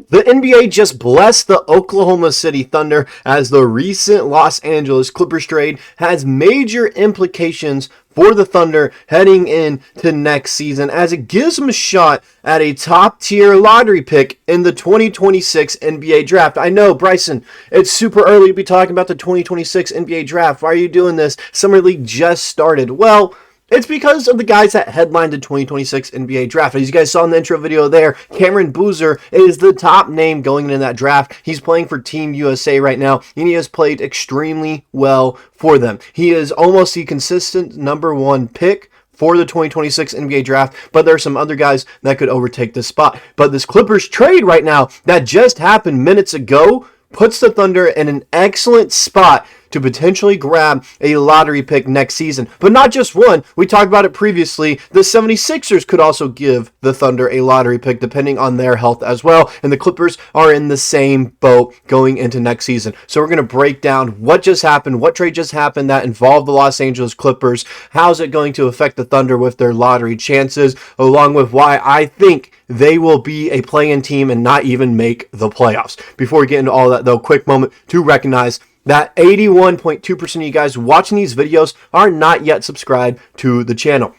The NBA just blessed the Oklahoma City Thunder as the recent Los Angeles Clippers trade has major implications for the Thunder heading into next season, as it gives them a shot at a top-tier lottery pick in the 2026 NBA draft. I know, Bryson, it's super early to be talking about the 2026 NBA draft. Why are you doing this? Summer League just started. Well, it's because of the guys that headlined the 2026 NBA draft. As you guys saw in the intro video there, Cameron Boozer is the top name going into that draft. He's playing for Team USA right now, and he has played extremely well for them. He is almost the consistent number one pick for the 2026 NBA draft, but there are some other guys that could overtake this spot. But this Clippers trade right now that just happened minutes ago puts the Thunder in an excellent spot to potentially grab a lottery pick next season. But not just one. We talked about it previously. The 76ers could also give the Thunder a lottery pick depending on their health as well. And the Clippers are in the same boat going into next season. So we're going to break down what just happened, what trade just happened that involved the Los Angeles Clippers, how's it going to affect the Thunder with their lottery chances, along with why I think they will be a play-in team and not even make the playoffs. Before we get into all that, though, quick moment to recognize that 81.2% of you guys watching these videos are not yet subscribed to the channel.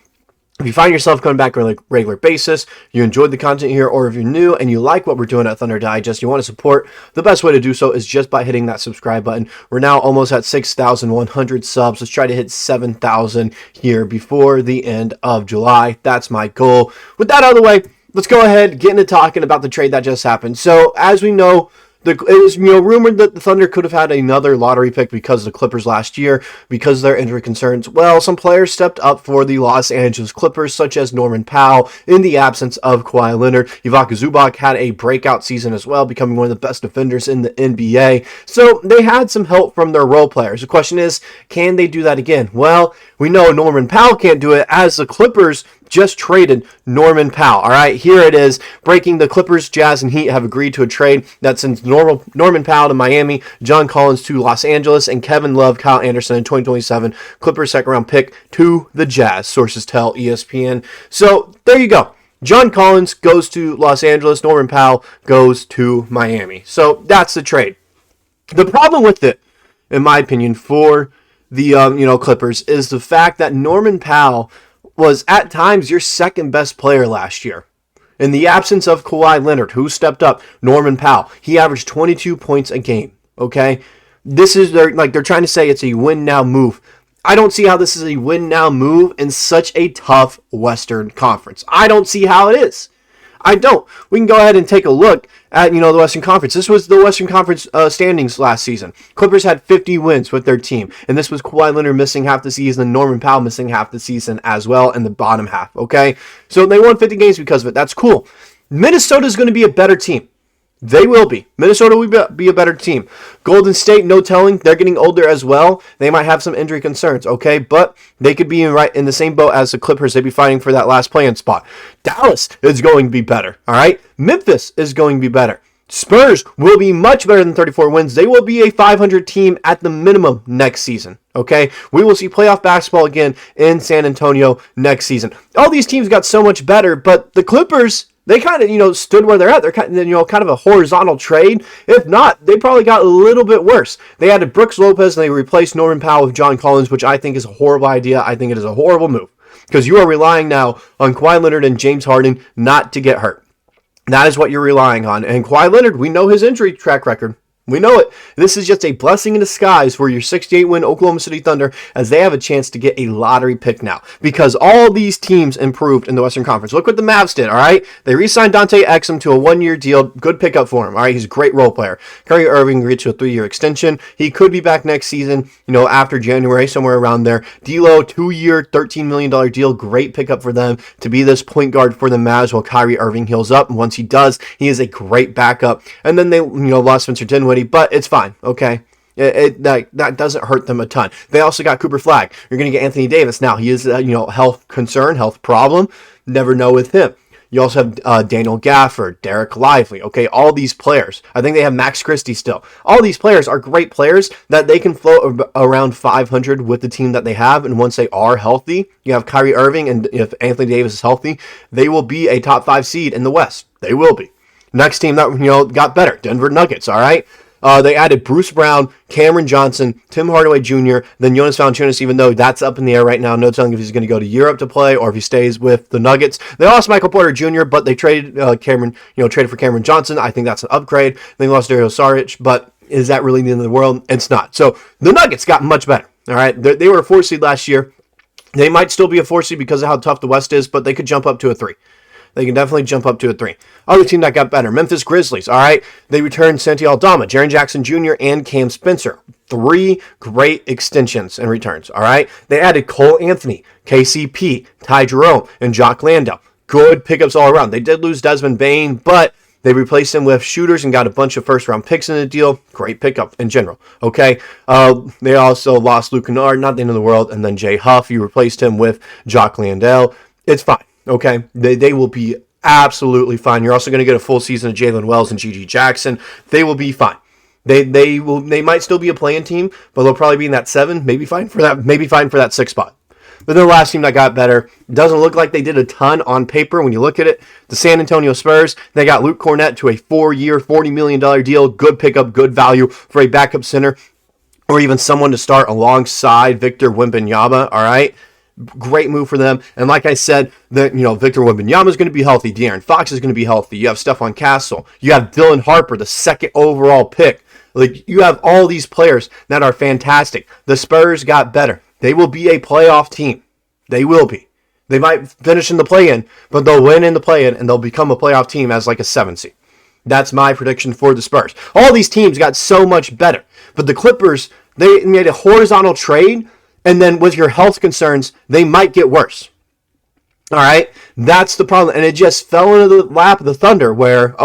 If you find yourself coming back on a regular basis, you enjoyed the content here, or if you're new and you like what we're doing at Thunder Digest, you want to support, the best way to do so is just by hitting that subscribe button. We're now almost at 6,100 subs. Let's try to hit 7,000 here before the end of July. That's my goal. With that out of the way, let's go ahead, get into talking about the trade that just happened. So, as we know, it was rumored that the Thunder could have had another lottery pick because of the Clippers last year, because of their injury concerns. Well, some players stepped up for the Los Angeles Clippers, such as Norman Powell, in the absence of Kawhi Leonard. Ivica Zubac had a breakout season as well, becoming one of the best defenders in the NBA. So they had some help from their role players. The question is, can they do that again? Well, we know Norman Powell can't do it, as the Clippers just traded Norman Powell. All right, here it is. Breaking: the Clippers, Jazz, and Heat have agreed to a trade that sends Norman Powell to Miami, John Collins to Los Angeles, and Kevin Love, Kyle Anderson in 2027 Clippers second-round pick to the Jazz, sources tell ESPN. So there you go. John Collins goes to Los Angeles. Norman Powell goes to Miami. So that's the trade. The problem with it, in my opinion, for the Clippers is the fact that Norman Powell was at times your second best player last year. In the absence of Kawhi Leonard, who stepped up, Norman Powell, he averaged 22 points a game, okay? This is, they're trying to say it's a win-now move. I don't see how this is a win-now move in such a tough Western Conference. I don't see how it is. I don't. We can go ahead and take a look at, the Western Conference. This was the Western Conference standings last season. Clippers had 50 wins with their team, and this was Kawhi Leonard missing half the season and Norman Powell missing half the season as well in the bottom half, okay? So they won 50 games because of it. That's cool. Minnesota is going to be a better team. They will be. Minnesota will be a better team. Golden State, no telling. They're getting older as well. They might have some injury concerns, okay? But they could be in the same boat as the Clippers. They'd be fighting for that last play-in spot. Dallas is going to be better, all right? Memphis is going to be better. Spurs will be much better than 34 wins. They will be a 500 team at the minimum next season, okay? We will see playoff basketball again in San Antonio next season. All these teams got so much better, but the Clippers, they kind of, stood where they're at. They're kind of a horizontal trade. If not, they probably got a little bit worse. They added Brooks Lopez and they replaced Norman Powell with John Collins, which I think is a horrible idea. I think it is a horrible move because you are relying now on Kawhi Leonard and James Harden not to get hurt. That is what you're relying on. And Kawhi Leonard, we know his injury track record. We know it. This is just a blessing in disguise for your 68-win Oklahoma City Thunder, as they have a chance to get a lottery pick now, because all these teams improved in the Western Conference. Look what the Mavs did, all right? They re-signed Dante Exum to a one-year deal. Good pickup for him, all right? He's a great role player. Kyrie Irving agreed to a 3-year extension. He could be back next season, after January, somewhere around there. D'Lo, 2-year, $13 million deal. Great pickup for them to be this point guard for the Mavs while Kyrie Irving heals up. And once he does, he is a great backup. And then they, lost Spencer Dinwiddie, but it's fine, okay? That doesn't hurt them a ton. They also got Cooper Flagg. You're going to get Anthony Davis. Now, he is a health concern, health problem. Never know with him. You also have Daniel Gafford, Derek Lively, okay? All these players. I think they have Max Christie still. All these players are great players that they can float around 500 with the team that they have, and once they are healthy, you have Kyrie Irving, and if Anthony Davis is healthy, they will be a top 5 seed in the West. They will be. Next team that, got better, Denver Nuggets, all right? They added Bruce Brown, Cameron Johnson, Tim Hardaway Jr., then Jonas Valanciunas, even though that's up in the air right now. No telling if he's going to go to Europe to play or if he stays with the Nuggets. They lost Michael Porter Jr., but they traded traded for Cameron Johnson. I think that's an upgrade. They lost Dario Saric, but is that really the end of the world? It's not. So the Nuggets got much better, all right? They were a 4 seed last year. They might still be a 4 seed because of how tough the West is, but they could jump up to a 3. They can definitely jump up to a 3. Other team that got better, Memphis Grizzlies. All right, they returned Santi Aldama, Jaren Jackson Jr., and Cam Spencer. 3 great extensions and returns. All right, they added Cole Anthony, KCP, Ty Jerome, and Jock Landale. Good pickups all around. They did lose Desmond Bane, but they replaced him with shooters and got a bunch of first-round picks in the deal. Great pickup in general. Okay, they also lost Luke Kennard, not the end of the world, and then Jay Huff. You replaced him with Jock Landale. It's fine. Okay, they will be absolutely fine. You're also going to get a full season of Jalen Wells and G.G. Jackson. They will be fine. They might still be a playing team, but they'll probably be in that 7, maybe fine for that 6 spot. But then the last team that got better, doesn't look like they did a ton on paper when you look at it. The San Antonio Spurs, they got Luke Cornett to a 4-year, $40 million deal. Good pickup, good value for a backup center, or even someone to start alongside Victor Wembanyama. All right. Great move for them. And like I said, Victor Wembanyama is going to be healthy. De'Aaron Fox is going to be healthy. You have Stephon Castle. You have Dylan Harper, the 2nd overall pick. Like, you have all these players that are fantastic. The Spurs got better. They will be a playoff team. They will be. They might finish in the play-in, but they'll win in the play-in, and they'll become a playoff team as like a 7 seed. That's my prediction for the Spurs. All these teams got so much better. But the Clippers, they made a horizontal trade. And then with your health concerns, they might get worse. All right? That's the problem. And it just fell into the lap of the Thunder where,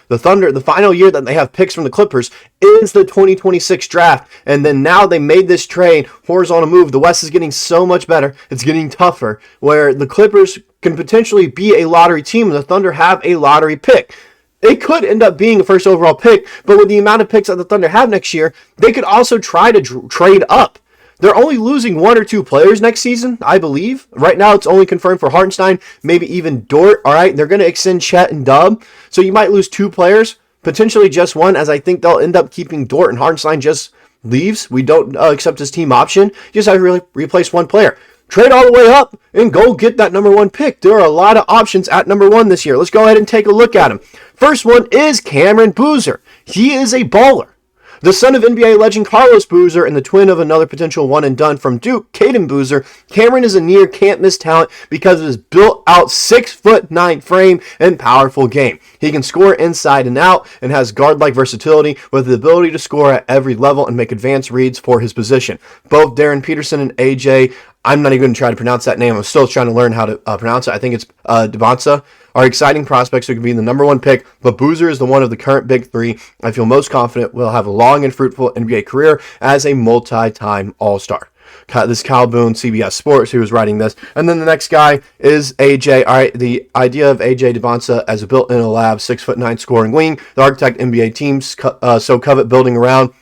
the Thunder, the final year that they have picks from the Clippers is the 2026 draft. And then now they made this trade, horizontal move. The West is getting so much better. It's getting tougher where the Clippers can potentially be a lottery team and the Thunder have a lottery pick. It could end up being a first overall pick, but with the amount of picks that the Thunder have next year, they could also try to trade up. They're only losing 1 or 2 players next season, I believe. Right now, it's only confirmed for Hartenstein, maybe even Dort. All right, they're going to extend Chet and Dub. So you might lose 2 players, potentially just 1, as I think they'll end up keeping Dort and Hartenstein just leaves. We don't accept his team option. You just have to replace 1 player. Trade all the way up and go get that number 1 pick. There are a lot of options at number 1 this year. Let's go ahead and take a look at them. First one is Cameron Boozer. He is a baller. The son of NBA legend Carlos Boozer and the twin of another potential one-and-done from Duke, Caden Boozer, Cameron is a near can't-miss talent because of his built-out 6'9" frame and powerful game. He can score inside and out and has guard-like versatility with the ability to score at every level and make advanced reads for his position. Both Darren Peterson and AJ, I'm not even going to try to pronounce that name. I'm still trying to learn how to pronounce it. I think it's Devonsa, are exciting prospects who could be the number 1 pick, but Boozer is the one of the current big 3 I feel most confident will have a long and fruitful NBA career as a multi-time All-Star. This Kyle Boone, CBS Sports, who was writing this. And then the next guy is AJ. All right, the idea of AJ Devonsa as a built-in a lab, 6'9" scoring wing, the architect NBA teams so covet building around.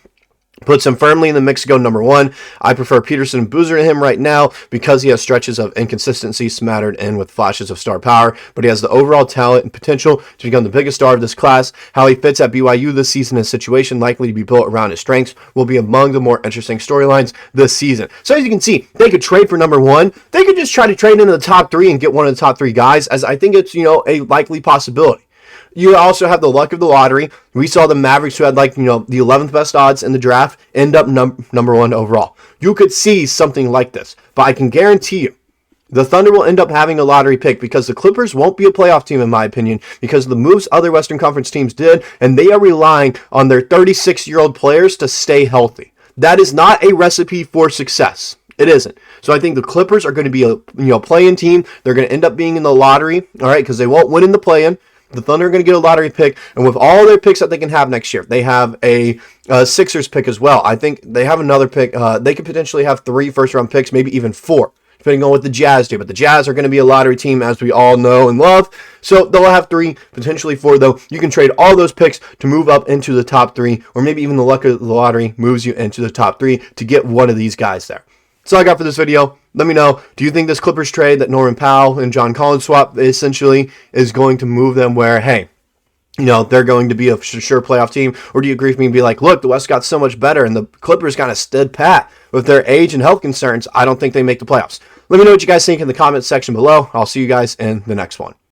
Puts him firmly in the mix to go number 1. I prefer Peterson and Boozer to him right now because he has stretches of inconsistency smattered in with flashes of star power, but he has the overall talent and potential to become the biggest star of this class. How he fits at BYU this season and situation likely to be built around his strengths will be among the more interesting storylines this season. So as you can see, they could trade for number 1. They could just try to trade into the top 3 and get one of the top 3 guys, as I think it's, a likely possibility. You also have the luck of the lottery. We saw the Mavericks, who had the 11th best odds in the draft, end up number 1 overall. You could see something like this, but I can guarantee you the Thunder will end up having a lottery pick because the Clippers won't be a playoff team, in my opinion, because of the moves other Western Conference teams did, and they are relying on their 36-year-old players to stay healthy. That is not a recipe for success. It isn't. So I think the Clippers are going to be a play-in team. They're going to end up being in the lottery, all right, because they won't win in the play-in. The Thunder are going to get a lottery pick, and with all their picks that they can have next year, they have a Sixers pick as well. I think they have another pick. They could potentially have 3 first-round picks, maybe even 4, depending on what the Jazz do. But the Jazz are going to be a lottery team, as we all know and love. So they'll have 3, potentially 4, though. You can trade all those picks to move up into the top 3, or maybe even the luck of the lottery moves you into the top 3 to get one of these guys there. That's all I got for this video. Let me know, do you think this Clippers trade that Norman Powell and John Collins swap essentially is going to move them where, hey, they're going to be a sure playoff team? Or do you agree with me and be like, look, the West got so much better and the Clippers kind of stood pat with their age and health concerns? I don't think they make the playoffs. Let me know what you guys think in the comments section below. I'll see you guys in the next one.